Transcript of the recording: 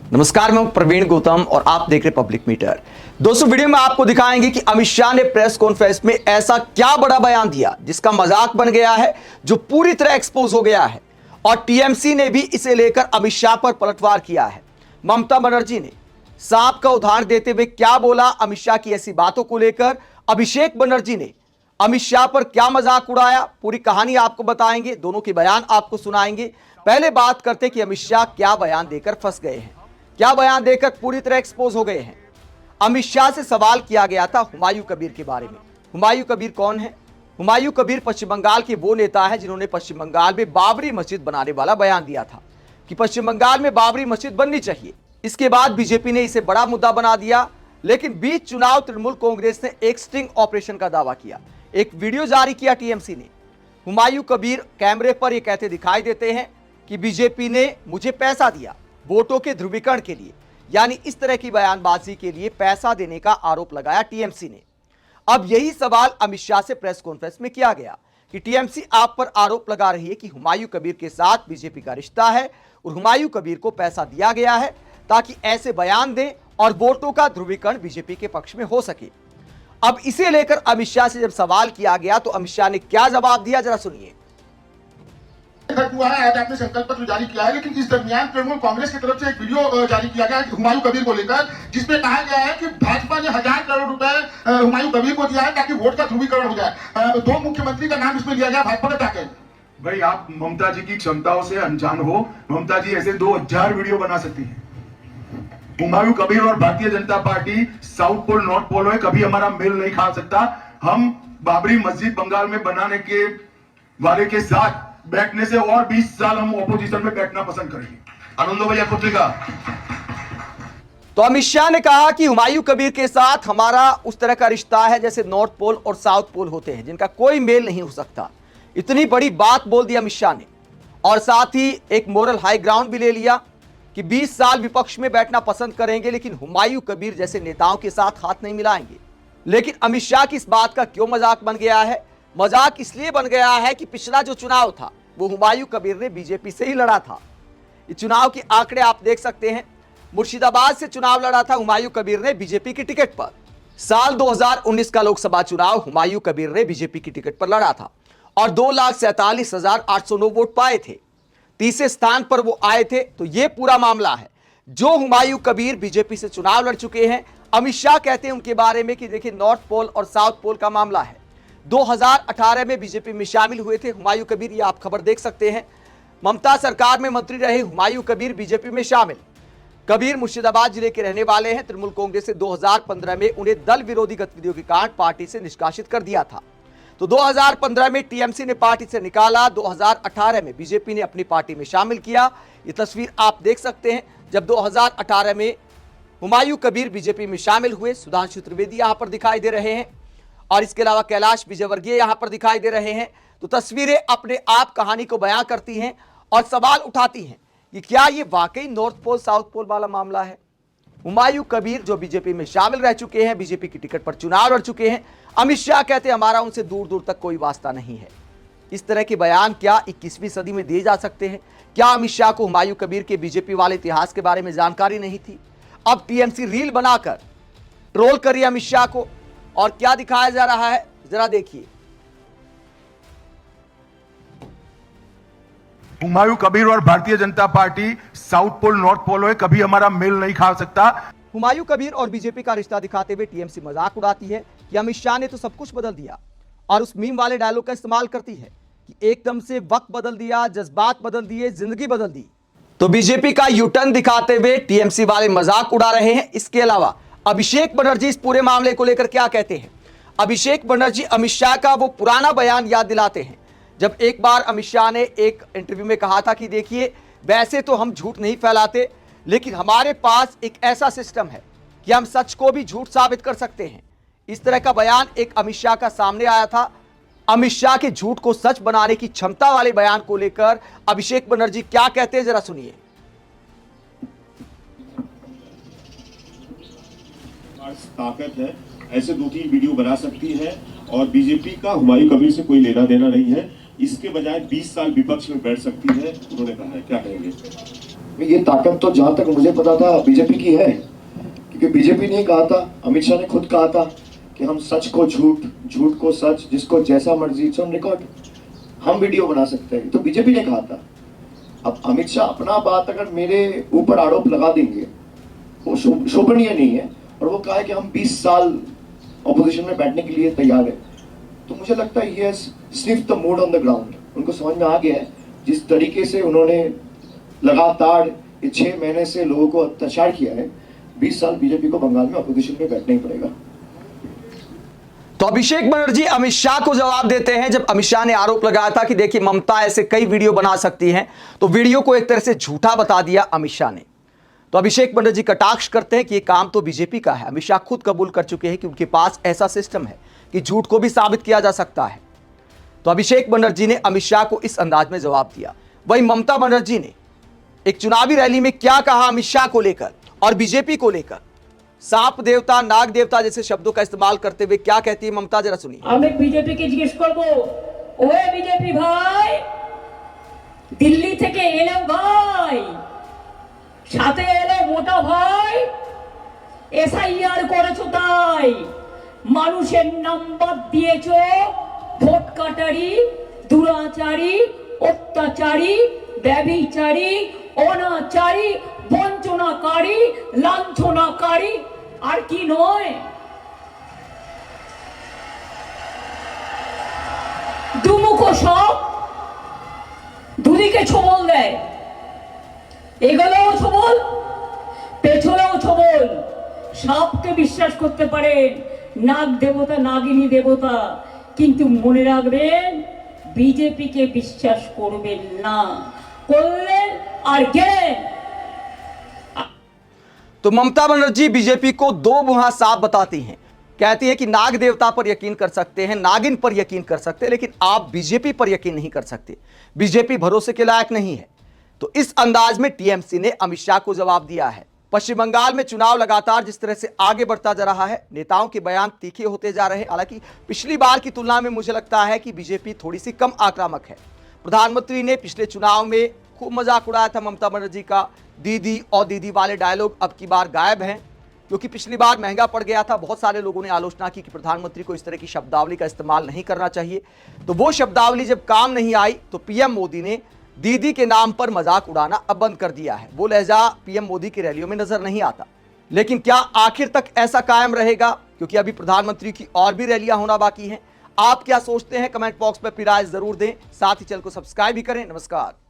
नमस्कार, मैं प्रवीण गौतम और आप देख रहे पब्लिक मीटर। दोस्तों, वीडियो में आपको दिखाएंगे कि अमित शाह ने प्रेस कॉन्फ्रेंस में ऐसा क्या बड़ा बयान दिया जिसका मजाक बन गया है, जो पूरी तरह एक्सपोज हो गया है। और टीएमसी ने भी इसे लेकर अमित शाह पर पलटवार किया है। ममता बनर्जी ने सांप का उदाहरण देते हुए क्या बोला अमित शाह की ऐसी बातों को लेकर, अभिषेक बनर्जी ने अमित शाह पर क्या मजाक उड़ाया, पूरी कहानी आपको बताएंगे, दोनों के बयान आपको सुनाएंगे। पहले बात करते कि अमित शाह क्या बयान देकर फंस गए हैं, क्या बयान देकर पूरी तरह एक्सपोज हो गए हैं। अमित शाह से सवाल किया गया था हुमायूं कबीर के बारे में। हुमायूं कबीर कौन है? हुमायूं कबीर पश्चिम बंगाल के वो नेता है जिन्होंने पश्चिम बंगाल में बाबरी मस्जिद बनाने वाला बयान दिया था कि पश्चिम बंगाल में बाबरी मस्जिद बननी चाहिए। इसके बाद बीजेपी ने इसे बड़ा मुद्दा बना दिया, लेकिन बीच चुनाव तृणमूल कांग्रेस ने एक स्टिंग ऑपरेशन का दावा किया, एक वीडियो जारी किया टीएमसी ने। हुमायूं कबीर कैमरे पर यह कहते दिखाई देते हैं कि बीजेपी ने मुझे पैसा दिया वोटों के ध्रुवीकरण के लिए, यानी इस तरह की बयानबाजी के लिए पैसा देने का आरोप लगाया टीएमसी ने। अब यही सवाल अमित शाह से प्रेस कॉन्फ्रेंस में किया गया कि टीएमसी आप पर आरोप लगा रही है कि हुमायूं कबीर के साथ बीजेपी का रिश्ता है और हुमायूं कबीर को पैसा दिया गया है ताकि ऐसे बयान दें और वोटों का ध्रुवीकरण बीजेपी के पक्ष में हो सके। अब इसे लेकर अमित शाह से जब सवाल किया गया तो अमित शाह ने क्या जवाब दिया, जरा सुनिए। हुआ है, आज आपने संकल्प पत्र जारी किया है, लेकिन इस दरमियान तृणमूल कांग्रेस की तरफ से एक वीडियो जारी किया गया है हुमायूं कबीर को लेकर, जिसमें कहा गया है कि भाजपा ने 1000 करोड़ रुपए हुमायूं कबीर को दिया है ताकि वोट का ध्रुवीकरण हो जाए। दो मुख्यमंत्री का नाम इसमें लिया गया, भाजपा का क्या कहें? भाई, आप ममता जी की क्षमताओं से अनजान हो। ममता जी ऐसे 2000 वीडियो बना सकती है। हुमायूं कबीर और Bharatiya Janata Party south pole north pole है, कभी हमारा मेल नहीं खा सकता। हम बाबरी मस्जिद बंगाल में बनाने के वाले के साथ बैठने से और 20 साल हम ऑपोजिशन में बैठना पसंद करेंगे। आनंदो भैया पत्रिका। तो अमित शाह ने कहा कि हुमायूं कबीर के साथ हमारा उस तरह का रिश्ता है जैसे नॉर्थ पोल और साउथ पोल होते हैं, जिनका कोई मेल नहीं हो सकता। इतनी बड़ी बात बोल दी अमित शाह ने, और साथ ही एक मोरल हाई ग्राउंड भी ले लिया कि 20 साल विपक्ष में बैठना पसंद करेंगे, लेकिन हुमायूं कबीर जैसे नेताओं के साथ हाथ नहीं मिलाएंगे। लेकिन अमित शाह की इस बात का क्यों मजाक बन गया है? मजाक इसलिए बन गया है कि पिछला जो चुनाव था वो हुमायूं कबीर ने बीजेपी से ही लड़ा था। इस चुनाव के आंकड़े आप देख सकते हैं। मुर्शिदाबाद से चुनाव लड़ा था हुमायूं कबीर ने बीजेपी की टिकट पर। साल 2019 का लोकसभा चुनाव हुमायूं कबीर ने बीजेपी की टिकट पर लड़ा था और 2,47,809 वोट पाए थे। तीसरे स्थान पर वो आए थे। तो ये पूरा मामला है। जो हुमायूं कबीर बीजेपी से चुनाव लड़ चुके हैं, अमित शाह कहते हैं उनके बारे में कि देखिए नॉर्थ पोल और साउथ पोल का मामला है। 2018 में बीजेपी में शामिल हुए थे हुमायूं कबीर, ये आप खबर देख सकते हैं। ममता सरकार में मंत्री रहे हुमायूं कबीर बीजेपी में शामिल। कबीर मुर्शिदाबाद जिले के रहने वाले हैं। तृणमूल कांग्रेस से 2015 में उन्हें दल विरोधी गतिविधियों के कारण पार्टी से निष्कासित कर दिया था। तो 2015 में टीएमसी ने पार्टी से निकाला, 2018 में बीजेपी ने अपनी पार्टी में शामिल किया। ये तस्वीर आप देख सकते हैं जब 2018 में हुमायूं कबीर बीजेपी में शामिल हुए। सुधांशु त्रिवेदी यहां पर दिखाई दे रहे हैं और इसके अलावा कैलाश विजयवर्गीय यहां पर दिखाई दे रहे हैं। तो तस्वीरें अपने आप कहानी को बयां करती हैं और सवाल उठाती हैं कि क्या ये वाकई नॉर्थ पोल साउथ पोल वाला मामला है। हुमायूं कबीर जो बीजेपी में शामिल रह चुके हैं, बीजेपी की टिकट पर चुनाव लड़ चुके हैं, अमित शाह कहते हैं हमारा उनसे दूर दूर तक कोई वास्ता नहीं है। इस तरह के बयान क्या 21वीं सदी में दिए जा सकते हैं? क्या अमित शाह को हुमायूं कबीर के बीजेपी वाले इतिहास के बारे में जानकारी नहीं थी? अब टीएमसी रील बनाकर ट्रोल करिए अमित शाह को, और क्या दिखाया जा रहा है जरा देखिए। हुमायूं कबीर और Bharatiya Janata Party south pole north pole है, कभी हमारा मेल नहीं खा सकता। हुमायूं कबीर और बीजेपी का रिश्ता दिखाते हुए टीएमसी मजाक उड़ाती है कि अमित शाह ने तो सब कुछ बदल दिया, और उस मीम वाले डायलॉग का इस्तेमाल करती है कि एकदम से वक्त बदल दिया, जज्बात बदल दिए, जिंदगी बदल दी। तो बीजेपी का यूटर्न दिखाते हुए टीएमसी वाले मजाक उड़ा रहे हैं। इसके अलावा अभिषेक बनर्जी इस पूरे मामले को लेकर क्या कहते हैं? अभिषेक बनर्जी अमित शाह का वो पुराना बयान याद दिलाते हैं जब एक बार अमित शाह ने एक इंटरव्यू में कहा था कि देखिए वैसे तो हम झूठ नहीं फैलाते, लेकिन हमारे पास एक ऐसा सिस्टम है कि हम सच को भी झूठ साबित कर सकते हैं। इस तरह का बयान एक अमित शाह का सामने आया था। अमित शाह के झूठ को सच बनाने की क्षमता वाले बयान को लेकर अभिषेक बनर्जी क्या कहते हैं, जरा सुनिए। ताकत है, ऐसे 2-3 वीडियो बना सकती है और बीजेपी का हुमायूं कबीर से कोई लेना देना नहीं है। इसके बजाय 20 साल विपक्ष में बैठ सकती है, उन्होंने कहा है। क्या कहेंगे? ये ताकत तो जहां तक मुझे पता था बीजेपी की है, क्योंकि बीजेपी ने कहा था, अमित शाह ने खुद कहा था कि हम सच को झूठ, झूठ को सच, जिसको जैसा मर्जी इट्स ऑन रिकॉर्ड, हम वीडियो बना सकते हैं, तो बीजेपी ने कहा था। अब अमित शाह अपना बात अगर मेरे ऊपर आरोप लगा देंगे, वो शोभनीय नहीं है। और वो कहा है कि हम 20 साल ऑपोजिशन में बैठने के लिए तैयार है, तो मुझे लगता है ये sniff the mood on the ground. उनको समझ में आ गया है जिस तरीके से उन्होंने लगातार ये 6 महीने से लोगों को अत्याचार किया है, 20 साल बीजेपी को बंगाल में अपोजिशन में बैठना ही पड़ेगा। तो अभिषेक बनर्जी अमित शाह को जवाब देते हैं जब अमित शाह ने आरोप लगाया था कि देखिए ममता ऐसे कई वीडियो बना सकती हैं, तो वीडियो को एक तरह से झूठा बता दिया अमित शाह ने। तो अभिषेक बनर्जी कटाक्ष करते हैं कि ये काम तो बीजेपी का है। अमित शाह खुद कबूल कर चुके हैं कि उनके पास ऐसा सिस्टम है कि झूठ को भी साबित किया जा सकता है। तो अभिषेक बनर्जी ने अमित शाह को इस अंदाज में जवाब दिया। वहीं ममता बनर्जी ने एक चुनावी रैली में क्या कहा अमित शाह को लेकर और बीजेपी को लेकर, सांप देवता, नाग देवता जैसे शब्दों का इस्तेमाल करते हुए क्या कहती है ममता, जरा सुनिए। আমি বিজেপিকে জিজ্ঞেস করব, ওয়ে বিজেপি ভাই, দিল্লি থেকে এলো ভাই, সাথে এলো মোটা ভাই, এসআইআর করেছো তাই, মানুষের নাম্বার দিয়েছো, ভোট কাটারি, দুরাচারী, অত্যাচারী, ব্যভিচারী, অনাচারী, বঞ্চনাকারী, লাঞ্ছনাকারী, আর কি নয়? দুমুখো সব, দুদিকে ছবল দেয়, এগোলেও ছবল, পেছনেও ছবল। সাপকে বিশ্বাস করতে পারেন, নাগ দেবতা, নাগিনী দেবতা, কিন্তু মনে রাখবেন বিজেপিকে বিশ্বাস করবেন না, করলেন আর গেলেন। तो ममता बनर्जी बीजेपी को दो मुहा सांप बताती हैं। कहती है कि नाग देवता पर यकीन कर सकते हैं, नागिन पर यकीन कर सकते हैं, लेकिन आप बीजेपी पर यकीन नहीं कर सकते, बीजेपी भरोसे के लायक नहीं है। तो इस अंदाज में टीएमसी ने अमित शाह को जवाब दिया है। पश्चिम बंगाल में चुनाव लगातार जिस तरह से आगे बढ़ता जा रहा है, नेताओं के बयान तीखे होते जा रहे हैं। हालांकि पिछली बार की तुलना में मुझे लगता है कि बीजेपी थोड़ी सी कम आक्रामक है। प्रधानमंत्री ने पिछले चुनाव में खूब मजाक उड़ाया था ममता बनर्जी का। दीदी और दीदी वाले डायलॉग अब की बार गायब हैं, क्योंकि पिछली बार महंगा पड़ गया था। बहुत सारे लोगों ने आलोचना की कि प्रधानमंत्री को इस तरह की शब्दावली का इस्तेमाल नहीं करना चाहिए। तो वो शब्दावली जब काम नहीं आई तो पीएम मोदी ने दीदी के नाम पर मजाक उड़ाना अब बंद कर दिया है। वो लहजा पीएम मोदी की रैलियों में नजर नहीं आता। लेकिन क्या आखिर तक ऐसा कायम रहेगा, क्योंकि अभी प्रधानमंत्री की और भी रैलियां होना बाकी हैं। आप क्या सोचते हैं, कमेंट बॉक्स में अपनी राय जरूर दें। साथ ही चैनल को सब्सक्राइब भी करें। नमस्कार।